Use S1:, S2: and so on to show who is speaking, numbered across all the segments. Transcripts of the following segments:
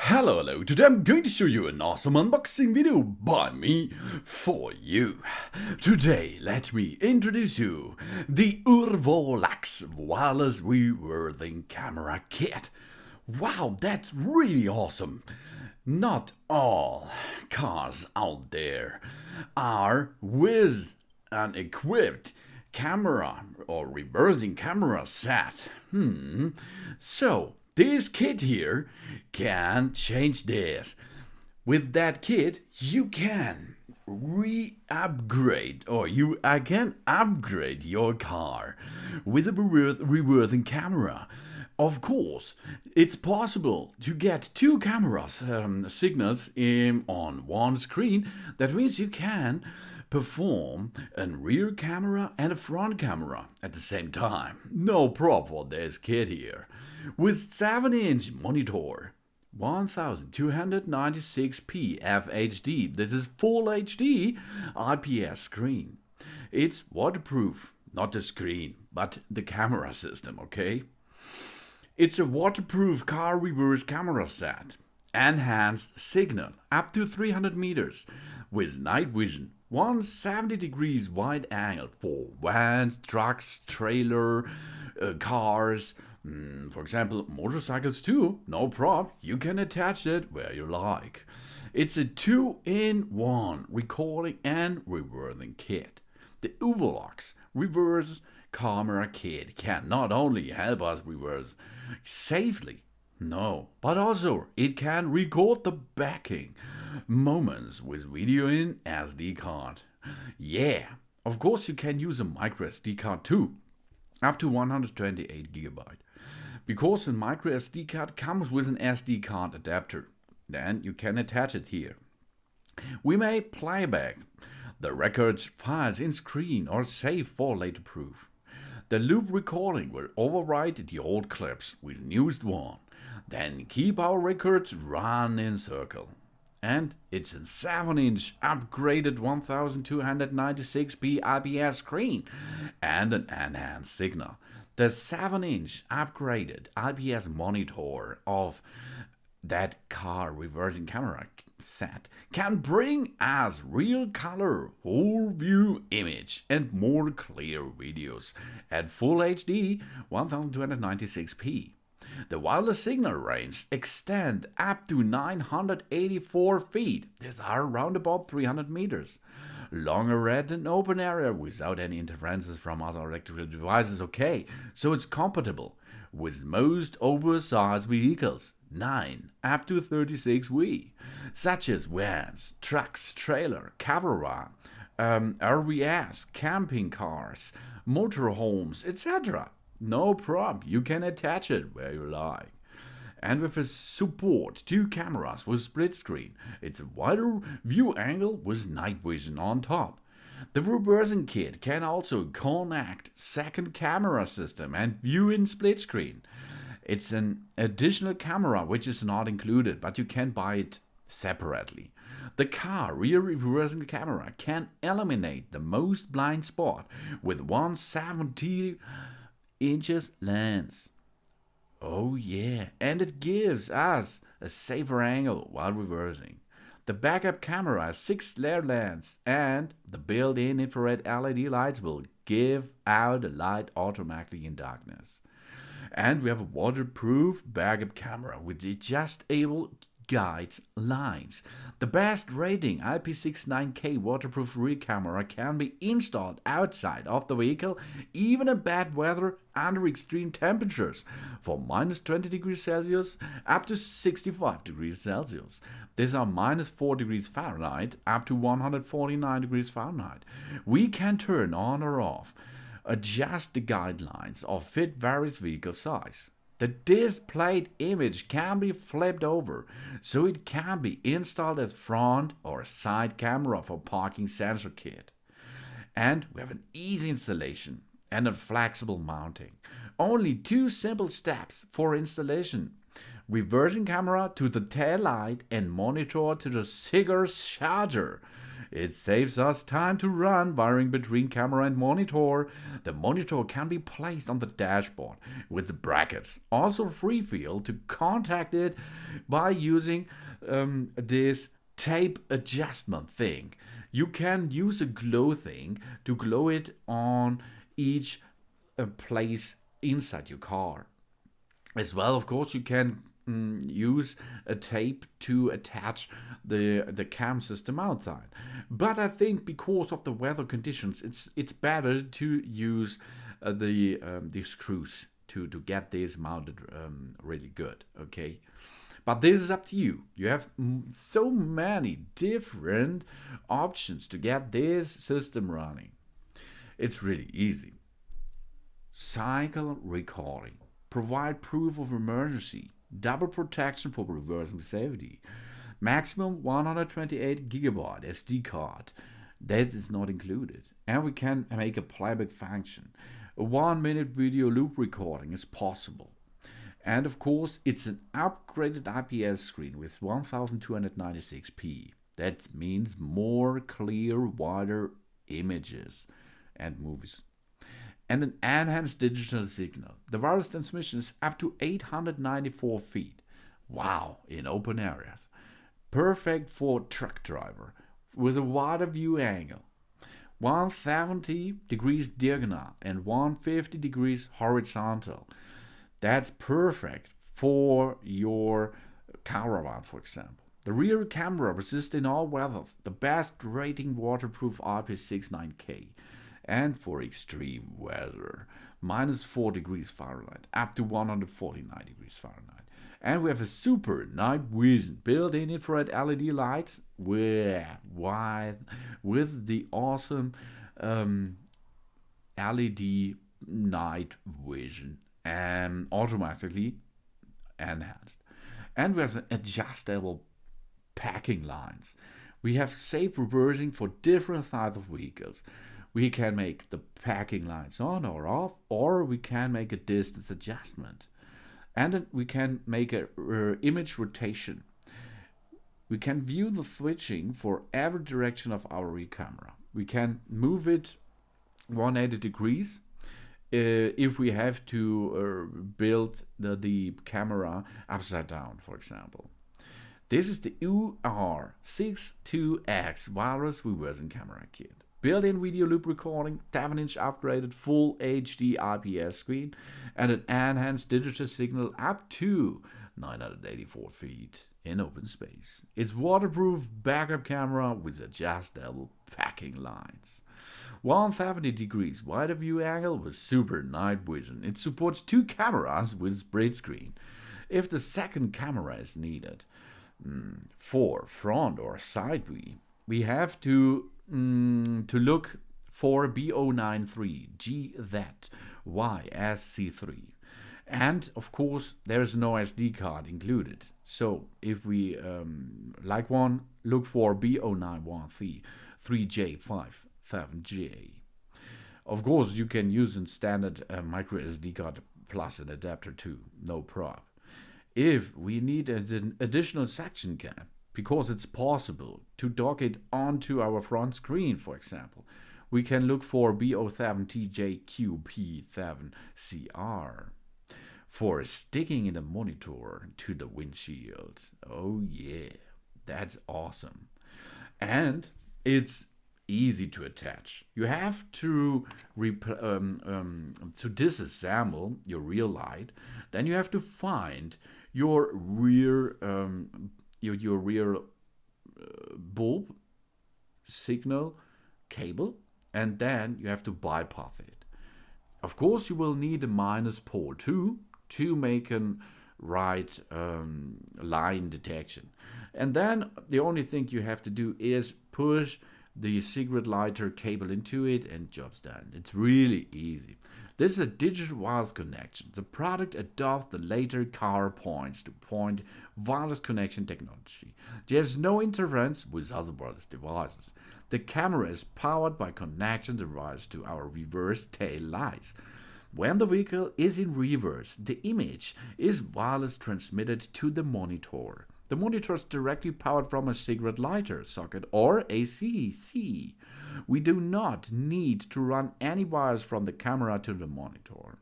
S1: Hello, today I'm going to show you an awesome unboxing video by me for you. Today, let me introduce you the Urvolax wireless reversing camera kit. Wow, that's really awesome. Not all cars out there are with an equipped camera or reversing camera set. So, this kit here can change this. With that kit, you can re-upgrade or you can upgrade your car with a reversing camera. Of course, it's possible to get two cameras signals on one screen. That means you can perform a rear camera and a front camera at the same time. No problem for this kit here. With 7-inch monitor, 1296p FHD, this is full HD IPS screen. It's waterproof, not the screen, but the camera system, okay? It's a waterproof car reverse camera set. Enhanced signal up to 300 meters with night vision, 170 degrees wide angle for vans, trucks, trailer, cars, for example, motorcycles too, no problem. You can attach it where you like. It's a 2-in-1 recording and reversing kit. The Urvolax reverse camera kit can not only help us reverse safely, no, but also it can record the backing moments with video in SD card. Yeah, of course you can use a micro SD card too, up to 128 GB. Because a micro SD card comes with an SD card adapter, then you can attach it here. We may playback the records files in screen or save for later proof. The loop recording will overwrite the old clips with newest one, then keep our records run in circle. And it's a 7-inch upgraded 1296p IPS screen and an enhanced signal. The 7-inch upgraded IPS monitor of that car reversing camera set can bring us real color, whole view image and more clear videos at full HD 1296p. The wireless signal range extend up to 984 feet. These are around about 300 meters. Longer read in open area without any interferences from other electrical devices, okay, so it's compatible with most oversized vehicles, 9 up to 36V, such as vans, trucks, trailer, caravan, RVs, camping cars, motorhomes, etc. No problem, you can attach it where you like. And with a support 2 cameras with split screen, it's a wider view angle with night vision on top. The reversing kit can also connect second camera system and view in split screen. It's an additional camera which is not included, but you can buy it separately. The car rear reversing camera can eliminate the most blind spot with 170 inches lens. Oh yeah, and it gives us a safer angle while reversing. The backup camera has 6 layer lens and the built-in infrared LED lights will give out the light automatically in darkness. And we have a waterproof backup camera with adjustable guides lines. The best rating IP69K waterproof rear camera can be installed outside of the vehicle, even in bad weather under extreme temperatures, for -20 degrees Celsius up to 65 degrees Celsius. These are -4 degrees Fahrenheit up to 149 degrees Fahrenheit. We can turn on or off, adjust the guidelines or fit various vehicle size. The displayed image can be flipped over, so it can be installed as front or side camera for parking sensor kit. And we have an easy installation and a flexible mounting. Only 2 simple steps for installation. Reversing camera to the tail light and monitor to the Sigur's charger. It saves us time to run wiring between camera and monitor. The monitor can be placed on the dashboard with the brackets. Also free feel to contact it by using this tape adjustment thing. You can use a glow thing to glow it on each place inside your car. As well, of course, you can use a tape to attach the cam system outside. But I think because of the weather conditions, it's better to use the screws to get this mounted really good. Okay. But this is up to you. You have so many different options to get this system running. It's really easy. Cycle recording. Provide proof of emergency. Double protection for reversing safety. Maximum 128 gigabyte SD card. That is not included. And we can make a playback function. A 1-minute video loop recording is possible. And of course, it's an upgraded IPS screen with 1296p. That means more clear, wider images and movies. And an enhanced digital signal. The wireless transmission is up to 894 feet. Wow, in open areas. Perfect for truck driver with a wider view angle. 170 degrees diagonal and 150 degrees horizontal. That's perfect for your caravan, for example. The rear camera resists in all weather. The best rating waterproof IP69K. And for extreme weather, -4 degrees Fahrenheit, up to 149 degrees Fahrenheit. And we have a super night vision built-in infrared LED lights with the awesome LED night vision and automatically enhanced. And we have adjustable packing lines. We have safe reversing for different types of vehicles. We can make the packing lines on or off, or we can make a distance adjustment. And then we can make a image rotation. We can view the switching for every direction of our rear camera. We can move it 180 degrees if we have to build the camera upside down, for example. This is the UR62X wireless reversing camera kit. Built-in video loop recording, 7-inch upgraded full HD IPS screen, and an enhanced digital signal up to 984 feet in open space. It's waterproof backup camera with adjustable packing lines. 170 degrees wider view angle with super night vision. It supports 2 cameras with split screen if the second camera is needed. For front or side view, we have to look for B093 GZYSC3. And of course, there's no SD card included. So if we look for B091 3J57J. Of course, you can use a standard micro SD card plus an adapter too, no problem. If we need an additional section cap, because it's possible to dock it onto our front screen, for example, we can look for B07TJQP7CR for sticking in the monitor to the windshield. Oh yeah, that's awesome. And it's easy to attach. You have to disassemble your rear light. Then you have to find your rear bulb signal cable, and then you have to bypass it. Of course, you will need a minus pole too to make a right line detection. And then the only thing you have to do is push the cigarette lighter cable into it and job's done. It's really easy. This is a digital wireless connection. The product adopts the later car point-to-point wireless connection technology. There's no interference with other wireless devices. The camera is powered by connection device to our reverse tail lights. When the vehicle is in reverse, the image is wireless transmitted to the monitor. The monitor is directly powered from a cigarette lighter socket or ACC. We do not need to run any wires from the camera to the monitor.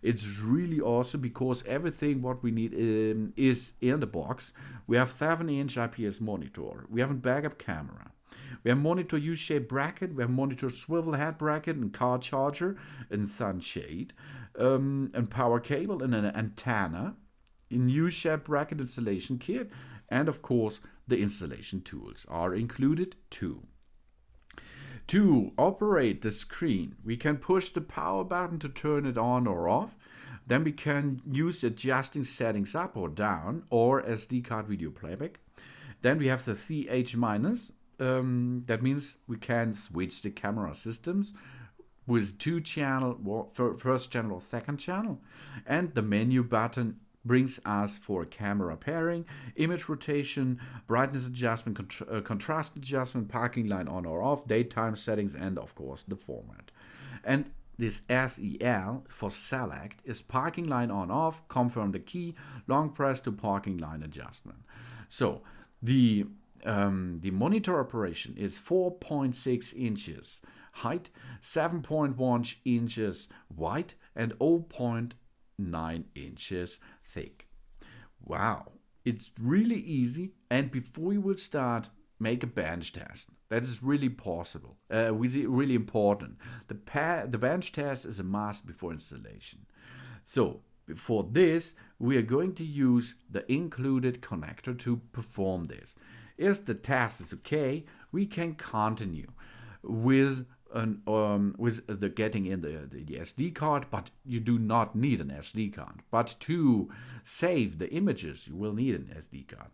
S1: It's really awesome because everything what we need is in the box. We have 7-inch IPS monitor. We have a backup camera. We have monitor U-shaped bracket. We have monitor swivel head bracket and car charger and sunshade, and power cable and an antenna, in U-shaped bracket installation kit, and of course the installation tools are included too. To operate the screen, we can push the power button to turn it on or off. Then we can use adjusting settings up or down or SD card video playback. Then we have the CH minus. That means we can switch the camera systems with 2-channel, first channel or second channel. And the menu button brings us for camera pairing, image rotation, brightness adjustment, contrast adjustment, parking line on or off, daytime settings, and of course the format. And this SEL for select is parking line on off, confirm the key, long press to parking line adjustment. So the monitor operation is 4.6 inches height, 7.1 inches wide, and 0.9 inches thick. Wow, it's really easy. And before you will start, make a bench test. That is really possible. Really important. The bench test is a must before installation. So for this, we are going to use the included connector to perform this. If the test is okay, we can continue with the getting in the SD card, but you do not need an SD card. But to save the images, you will need an SD card.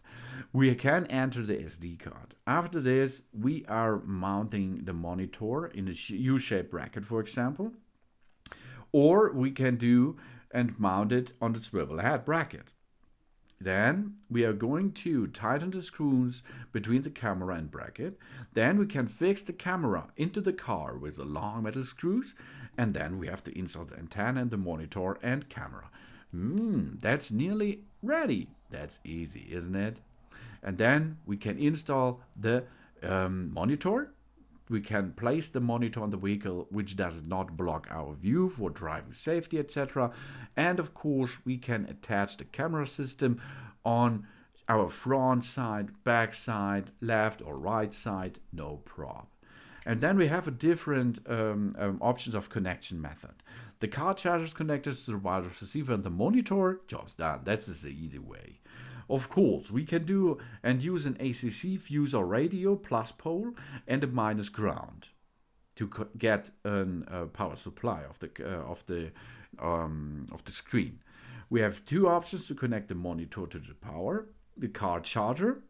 S1: We can enter the SD card. After this, we are mounting the monitor in a U-shaped bracket, for example, or we can do and mount it on the swivel head bracket. Then we are going to tighten the screws between the camera and bracket. Then we can fix the camera into the car with the long metal screws. And then we have to install the antenna and the monitor and camera. That's nearly ready. That's easy, isn't it? And then we can install the monitor. We can place the monitor on the vehicle, which does not block our view for driving safety, etc. And of course, we can attach the camera system on our front side, back side, left or right side, no problem. And then we have a different options of connection method. The car charger's connected to the wireless receiver and the monitor, job's done. That's the easy way. Of course, we can do and use an ACC fuse or radio plus pole and a minus ground to get a power supply of the screen. We have two options to connect the monitor to the power. The car charger.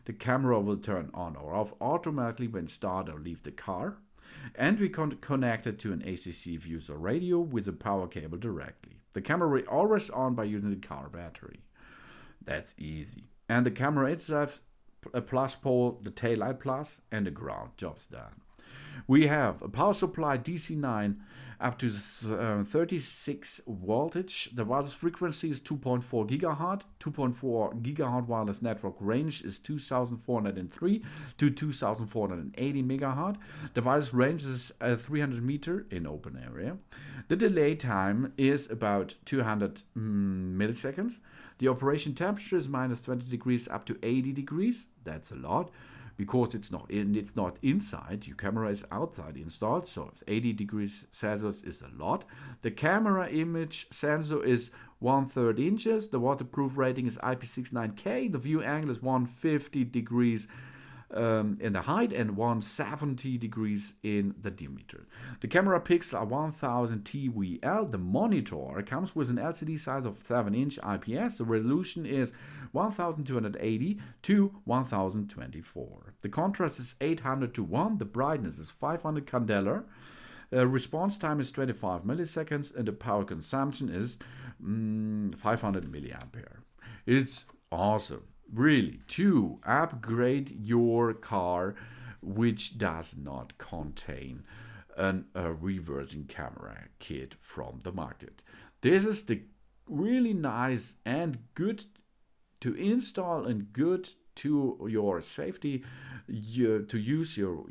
S1: The camera will turn on or off automatically when start or leave the car. And we can connect it to an ACC fuse or radio with a power cable directly. The camera will always on by using the car battery. That's easy. And the camera itself, a plus pole, the tail light plus, and the ground. Job's done. We have a power supply DC9 up to 36 voltage. The wireless frequency is 2.4 gigahertz. 2.4 gigahertz wireless network range is 2403 to 2480 megahertz. The wireless range is 300 meter in open area. The delay time is about 200 milliseconds. The operation temperature is minus 20 degrees up to 80 degrees. That's a lot. Because it's not inside, your camera is outside installed, so 80 degrees Celsius is a lot. The camera image sensor is 1/3 inches. The waterproof rating is IP69K. The view angle is 150 degrees in the height and 170 degrees in the diameter. The camera pixels are 1000 TVL. The monitor comes with an LCD size of 7-inch IPS. The resolution is 1280 to 1024. The contrast is 800 to 1. The brightness is 500 candela. Response time is 25 milliseconds and the power consumption is 500 milliampere. It's awesome. Really, to upgrade your car which does not contain a reversing camera kit from the market. This is the really nice and good to install and good to your safety to use your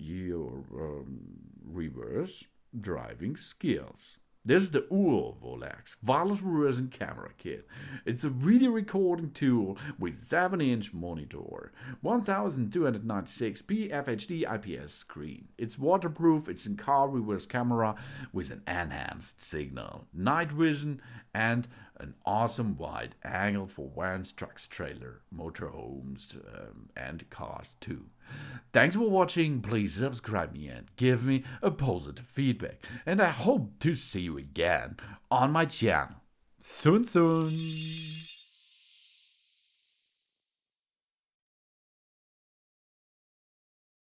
S1: reverse driving skills. This is the Urvolax wireless reversing camera kit. It's a video recording tool with 7-inch monitor, 1296p FHD IPS screen. It's waterproof, it's in car reverse camera with an enhanced signal, night vision, and an awesome wide angle for vans, trucks, trailer, motorhomes, and cars too. Thanks for watching. Please subscribe me and give me a positive feedback. And I hope to see you again on my channel. Soon.